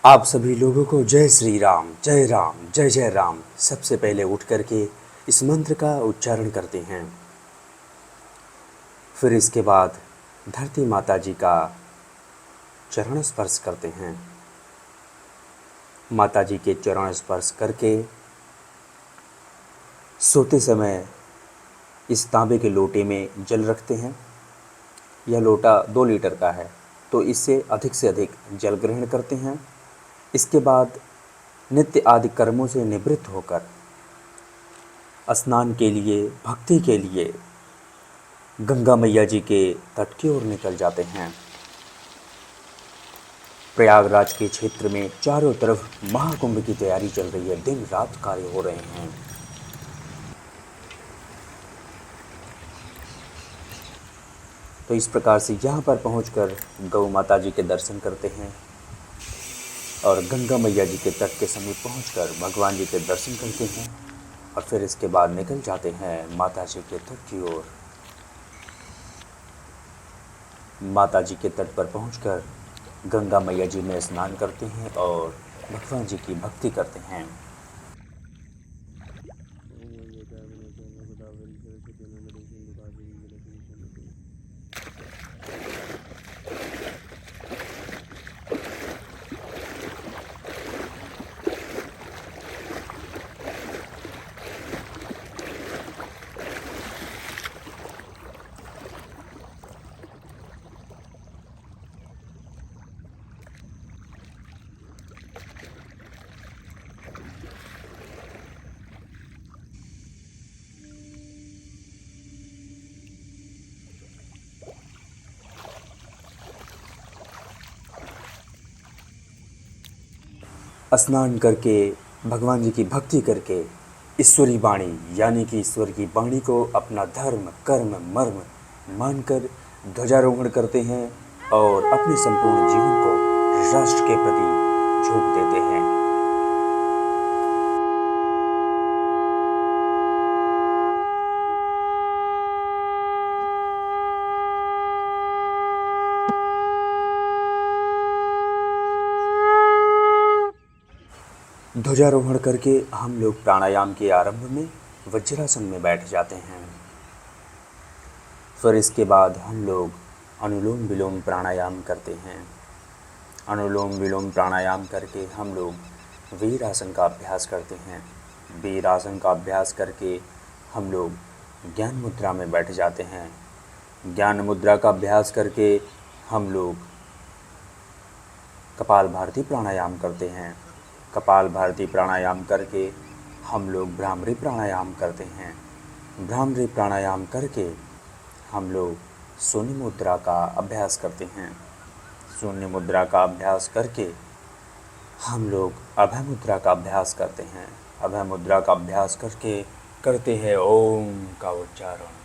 आप सभी लोगों को जय श्री राम, जय राम, जय जय राम। सबसे पहले उठ करके इस मंत्र का उच्चारण करते हैं। फिर इसके बाद धरती माता जी का चरण स्पर्श करते हैं। माता जी के चरण स्पर्श करके सोते समय इस तांबे के लोटे में जल रखते हैं। यह लोटा 2 लीटर का है, तो इससे अधिक से अधिक जल ग्रहण करते हैं। इसके बाद नित्य आदि कर्मों से निवृत्त होकर स्नान के लिए, भक्ति के लिए गंगा मैया जी के तट की ओर निकल जाते हैं। प्रयागराज के क्षेत्र में चारों तरफ महाकुंभ की तैयारी चल रही है, दिन रात कार्य हो रहे हैं। तो इस प्रकार से यहाँ पर पहुँचकर गौ माता जी के दर्शन करते हैं और गंगा मैया जी के तट के समीप पहुंचकर भगवान जी के दर्शन करते हैं और फिर इसके बाद निकल जाते हैं माता जी के तट की ओर। माता जी के तट पर पहुंचकर गंगा मैया जी में स्नान करते हैं और भगवान जी की भक्ति करते हैं। स्नान करके भगवान जी की भक्ति करके ईश्वरी वाणी यानी कि ईश्वर की वाणी को अपना धर्म, कर्म, मर्म मानकर ध्वजारोहण करते हैं और अपने संपूर्ण जीवन को राष्ट्र के प्रति झोंक देते हैं। ध्वजारोहण करके हम लोग प्राणायाम के आरंभ में वज्रासन में बैठ जाते हैं। फिर इसके बाद हम लोग अनुलोम विलोम प्राणायाम करते हैं। अनुलोम विलोम प्राणायाम करके हम लोग वीर आसन का अभ्यास करते हैं। वीर आसन का अभ्यास करके हम लोग ज्ञान मुद्रा में बैठ जाते हैं। ज्ञान मुद्रा का अभ्यास करके हम लोग कपाल भारती प्राणायाम करते हैं। कपाल भारती प्राणायाम करके हम लोग भ्रामरी प्राणायाम करते हैं। भ्रामरी प्राणायाम करके हम लोग शून्य मुद्रा का अभ्यास करते हैं। शून्य मुद्रा का अभ्यास करके हम लोग अभय मुद्रा का अभ्यास करते हैं। अभय मुद्रा का अभ्यास करके करते हैं ओम का उच्चारण।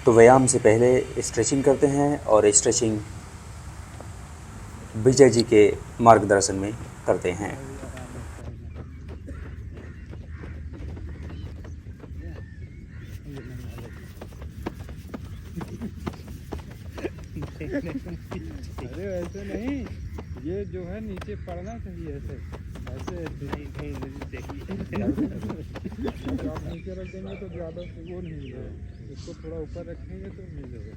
तो व्यायाम से पहले स्ट्रेचिंग करते हैं और स्ट्रेचिंग विजय जी के मार्गदर्शन में करते हैं। अरे वैसे नहीं, ये जो है नीचे पड़ना चाहिए ऐसे ऐसे नहीं तो आप नीचे रख देंगे तो ज़्यादा वो नहीं है, इसको थोड़ा ऊपर रखेंगे तो मिल जाएगा।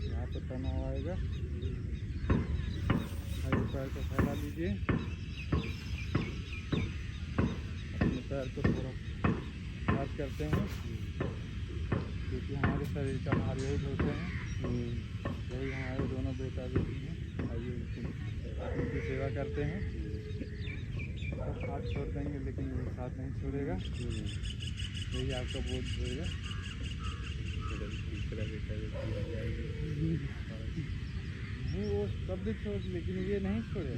यहाँ पे तनाव आएगा, आगे पैर को फैला लीजिए, अपने पैर को थोड़ा पास करते हैं क्योंकि हमारे शरीर का भार यही होते हैं। यही हमारे दोनों बेटा बेटी हैं, आइए उनकी सेवा करते हैं। सब साथ छोड़ देंगे लेकिन ये साथ नहीं छोड़ेगा। यही आपका बोझ होएगा। वो सब भी छोड़, लेकिन ये नहीं छोड़े।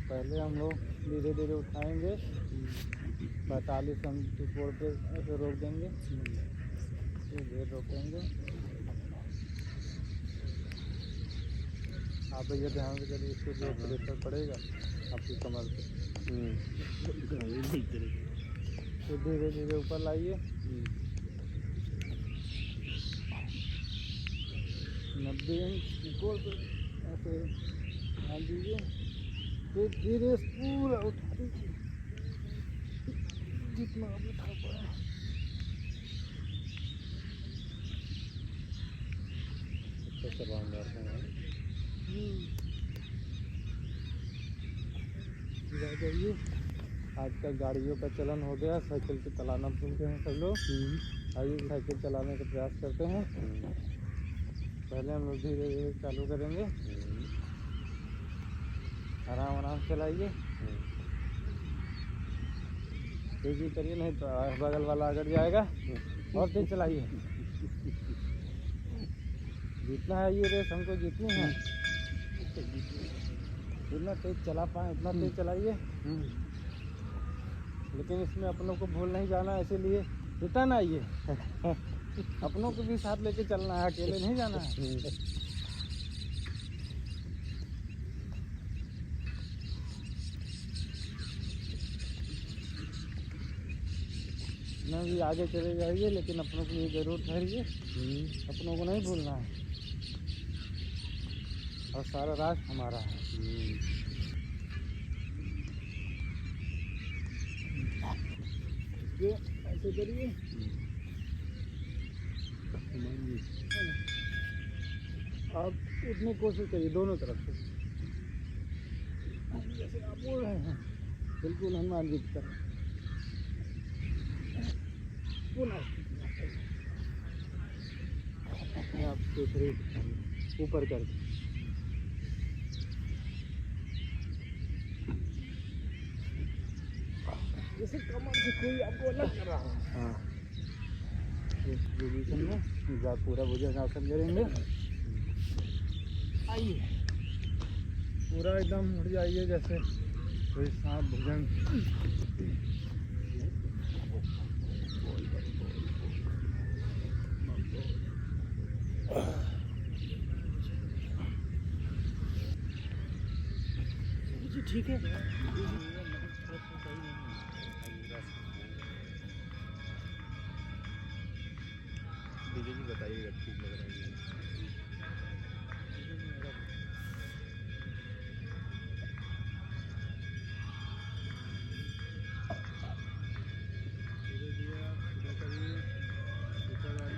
पहले हम लोग धीरे धीरे उठाएंगे, 45 हम कोड़ पे ऐसे रोक देंगे, फिर रोकेंगे। आप भैया ध्यान से करिए, इसको जो प्रेशर पड़ेगा आपकी कमर पे, तो धीरे धीरे ऊपर लाइए। 90 इंच कोड़ पे ऐसे ध्यान दीजिए, फिर धीरे पूरा उठा दीजिए जितना आप उठा पाए। अच्छा बांधार जाइए। आजकल गाड़ियों का चलन हो गया, साइकिल से चलाना भूल गए हैं सब लोग। आइए साइकिल चलाने का प्रयास करते हैं। पहले हम लोग धीरे धीरे चालू करेंगे, आराम आराम चलाइए। तेजी करिए, नहीं तो बगल वाला अगर जाएगा। और तेज चलाइए, जितना है ये रेस हमको जीतनी है, जितना तेज चला पाए उतना तेज चलाइए। लेकिन इसमें अपनों को भूल नहीं जाना, इसीलिए रिटर्न आइए। अपनों को भी साथ लेके चलना है, अकेले नहीं जाना है। ना भी आगे चले जाइए, लेकिन अपनों को ये जरूर ठहरिए, अपनों को नहीं भूलना है, और सारा राज हमारा है। ये ऐसे करिए, आप उठने की कोशिश करिए दोनों तरफ से, जैसे आप बोल रहे हैं, बिल्कुल हनुमान जी की तरह। आप दूसरे ऊपर कर, जैसे कमर से कोई आपको अलग कर रहा है। इस पोजीशन में आप पूरा भुजंगासन करेंगे। आइए, पूरा एकदम उठ जाइए जैसे कोई सांप भुजंग। ठीक है, बताइएगा ठीक लग रहा है।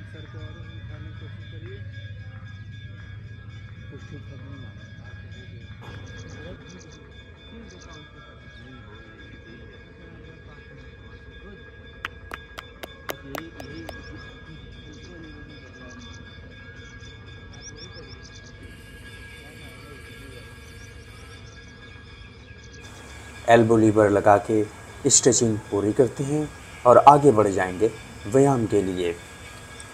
सर को और उठाने की कोशिश करिए, कुछ ठीक नहीं आ एल्बो लीवर लगा के स्ट्रेचिंग पूरी करते हैं और आगे बढ़ जाएंगे व्यायाम के लिए।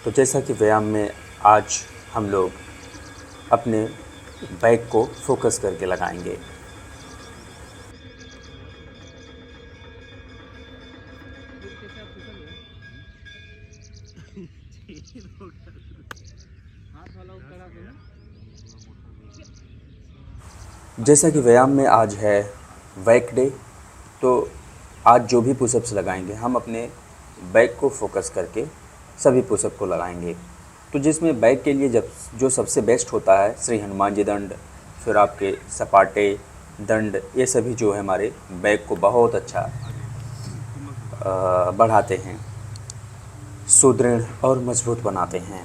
तो जैसा कि व्यायाम में आज हम लोग अपने बैक को फोकस करके लगाएंगे। जैसा कि व्यायाम में आज है बैक डे, तो आज जो भी पुशअप्स लगाएंगे हम अपने बैक को फोकस करके सभी पुशअप को लगाएंगे। तो जिसमें बैक के लिए जो सबसे बेस्ट होता है श्री हनुमान जी दंड, फिर आपके सपाटे दंड, ये सभी जो है हमारे बैक को बहुत अच्छा बढ़ाते हैं, सुदृढ़ और मजबूत बनाते हैं।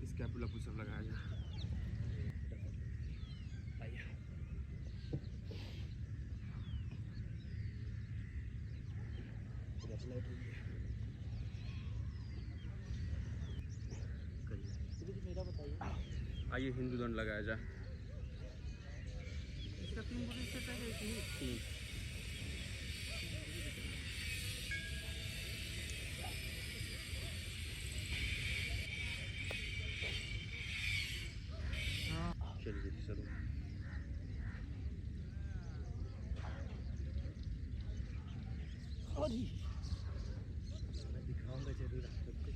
स्कैपुला पुशअप लगाया जाए। फ्लैश लाइट हो गई। मेरा बताइए। आइए हिंदू दंड लगाया जाए। इसका 3 बुरी सेट है कि 3? चलिए चलो। मैं दिखाऊंगा जरूर आपको।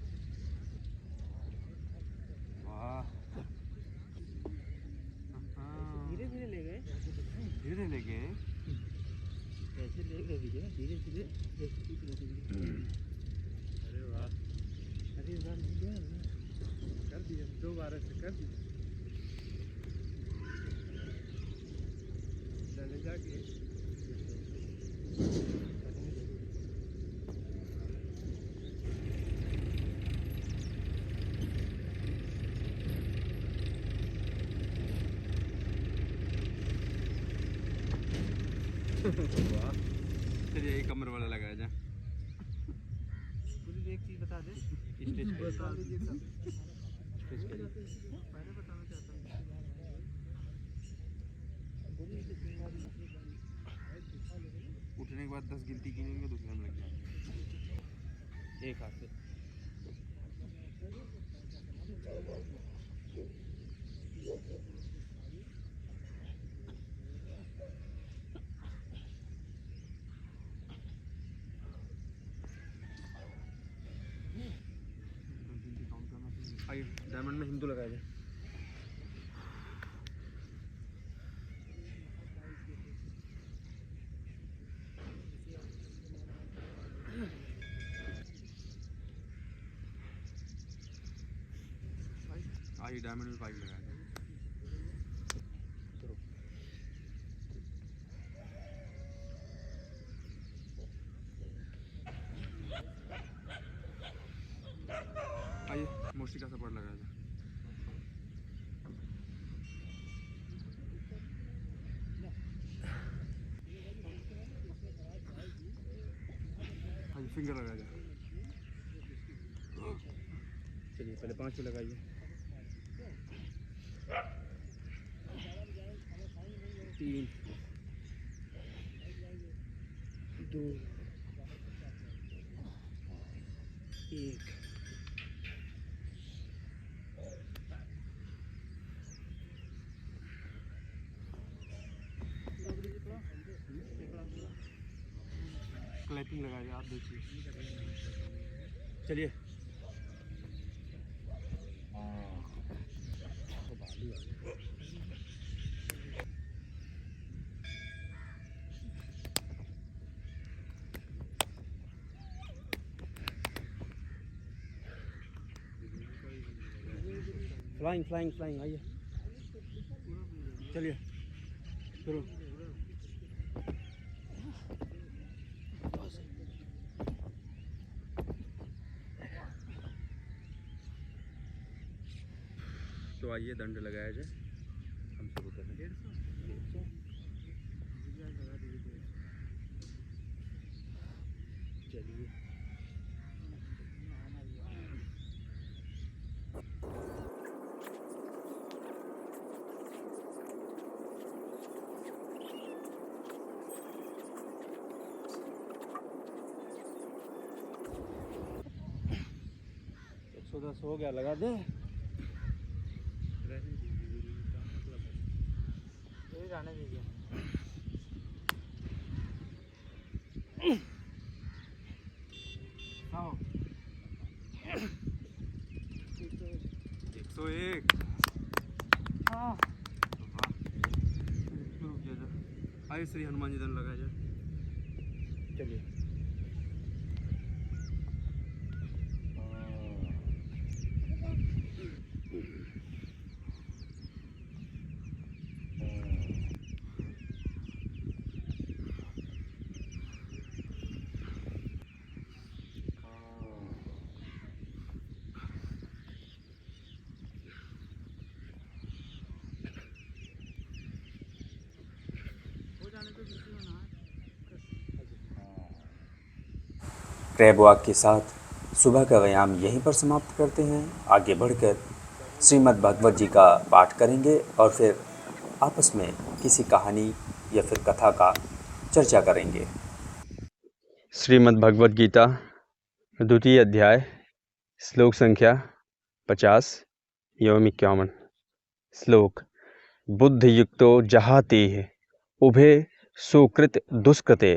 वाह, धीरे धीरे ले गए। धीरे ले गए। ऐसे ले गए भैया, धीरे धीरे। अरे वाह, अरे इस बार नहीं गया, कर दिया 2 बार ऐसे कर दिया। चले जाके वाह, चलिए एक कमर वाला लगाया जाए। पूरी एक चीज़ बता दे। स्टेज पे बता दीजिए सब। स्टेज पे पहले बताना चाहता हूँ। उठने के बाद 10 गिनती गिनेंगे, दूसरे में लग जाएंगे एक हाथ से। आइए डायमंड में हिंदू लगाया जाए। आइए डायमंड में 5 लगाया जाए। आइए मोस्टी का सपोर्ट लगाया जाए। आइए फिंगर लगाया जाए। चलिए पहले 5 लगाइए। 3 2 1। क्लैपिंग लगाइए आप, देखिए। चलिए फ्लाइंग फ्लाइंग फ्लाइंग। आइए चलिए शुरू। तो आइए दंड लगाया जाए। हम शुरू करें। 150 चलिए तो 10 हो गया, लगा दे। रहने दीजिए, का मतलब है ये जाने दीजिए। हाँ 101। हाँ शुरू किया जाए। आइए श्री हनुमान जी दंड लगाया जाए। चलिए हो जाने तो किसी को ना क्रैब वॉक के साथ सुबह का व्यायाम यहीं पर समाप्त करते हैं। आगे बढ़कर श्रीमद् भागवत जी का पाठ करेंगे और फिर आपस में किसी कहानी या फिर कथा का चर्चा करेंगे। श्रीमद् भगवद गीता द्वितीय अध्याय श्लोक संख्या 50 एवं 51। श्लोक। बुद्धियुक्तो जहातेः उभे सुकृत दुष्कृते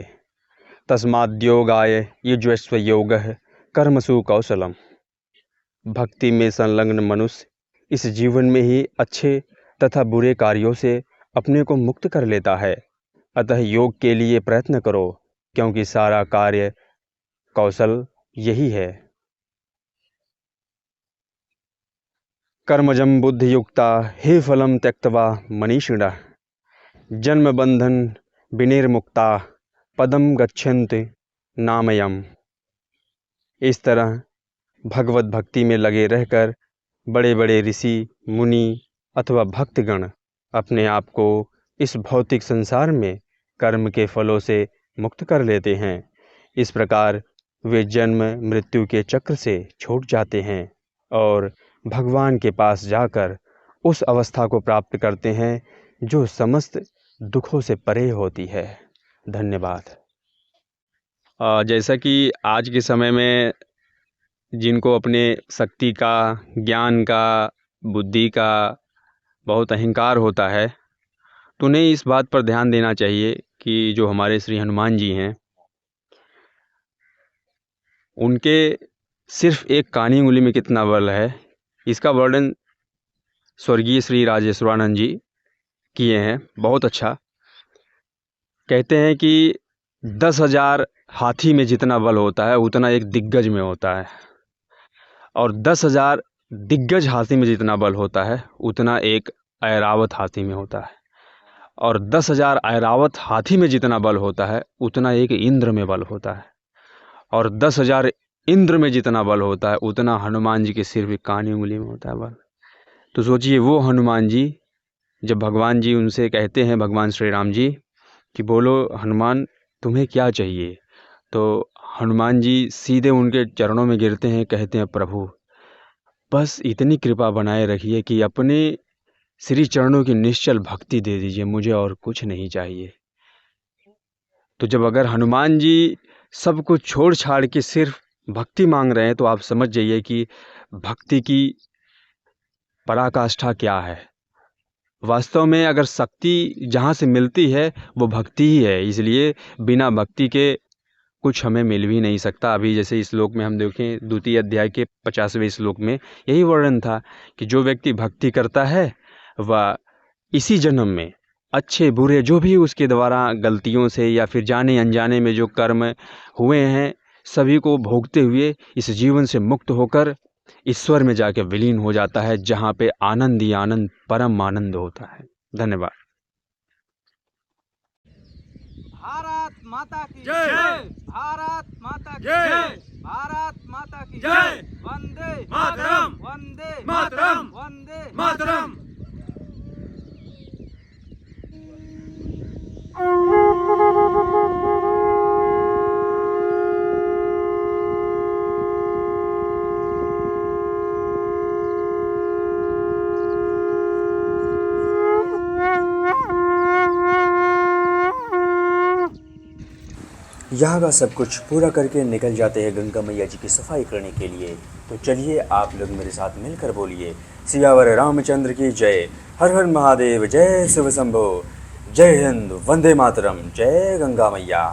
तस्माद्योगाय युज्यस्व योगः कर्मसु कौशलम। भक्ति में संलग्न मनुष्य इस जीवन में ही अच्छे तथा बुरे कार्यों से अपने को मुक्त कर लेता है। अतः योग के लिए प्रयत्न करो, क्योंकि सारा कार्य कौशल यही है। कर्मजं बुद्धियुक्ता हे फलम त्यक्त्वा मनीषिणः जन्म बंधन विनिर्मुक्ता पदम गच्छन्ति नामयम्। इस तरह भगवत भक्ति में लगे रहकर बड़े बड़े ऋषि मुनि अथवा भक्तगण अपने आप को इस भौतिक संसार में कर्म के फलों से मुक्त कर लेते हैं। इस प्रकार वे जन्म मृत्यु के चक्र से छूट जाते हैं और भगवान के पास जाकर उस अवस्था को प्राप्त करते हैं जो समस्त दुखों से परे होती है। धन्यवाद। जैसा कि आज के समय में जिनको अपने शक्ति का, ज्ञान का, बुद्धि का बहुत अहंकार होता है, तो उन्हें इस बात पर ध्यान देना चाहिए कि जो हमारे श्री हनुमान जी हैं, उनके सिर्फ एक कानी उंगली में कितना बल है, इसका वर्णन स्वर्गीय श्री राजेश्वरानंद जी किए हैं। बहुत अच्छा। कहते हैं कि 10,000 हाथी में जितना बल होता है उतना एक दिग्गज में होता है, और 10,000 दिग्गज हाथी में जितना बल होता है उतना एक ऐरावत हाथी में होता है, और 10,000 ऐरावत हाथी में जितना बल होता है उतना एक इंद्र में बल होता है, और 10,000 इंद्र में जितना बल होता है उतना हनुमान जी के सिर्फ एक कानी उंगली में होता है बल। तो सोचिए, वो हनुमान जी जब भगवान जी उनसे कहते हैं, भगवान श्री राम जी, कि बोलो हनुमान तुम्हें क्या चाहिए, तो हनुमान जी सीधे उनके चरणों में गिरते हैं, कहते हैं प्रभु बस इतनी कृपा बनाए रखिए कि अपने श्री चरणों की निश्चल भक्ति दे दीजिए, मुझे और कुछ नहीं चाहिए। तो जब अगर हनुमान जी सब कुछ छोड़ छाड़ के सिर्फ भक्ति मांग रहे हैं, तो आप समझ जाइए कि भक्ति की पराकाष्ठा क्या है। वास्तव में अगर शक्ति जहाँ से मिलती है वो भक्ति ही है, इसलिए बिना भक्ति के कुछ हमें मिल भी नहीं सकता। अभी जैसे इस श्लोक में हम देखें, द्वितीय अध्याय के 50वें श्लोक में यही वर्णन था कि जो व्यक्ति भक्ति करता है वह इसी जन्म में अच्छे बुरे जो भी उसके द्वारा गलतियों से या फिर जाने अनजाने में जो कर्म हुए हैं सभी को भोगते हुए इस जीवन से मुक्त होकर ईश्वर में जाके विलीन हो जाता है, जहाँ पे आनंद ही आनंद, परम आनंद होता है। धन्यवाद। भारत माता की जय। भारत माता की जय। भारत माता की जय। वंदे मातरम। वंदे मातरम। वंदे मातरम। यहाँ का सब कुछ पूरा करके निकल जाते हैं गंगा मैया जी की सफाई करने के लिए। तो चलिए आप लोग मेरे साथ मिलकर बोलिए, सियावर रामचंद्र की जय, हर हर महादेव, जय शिव शंभो, जय हिंद, वंदे मातरम, जय गंगा मैया।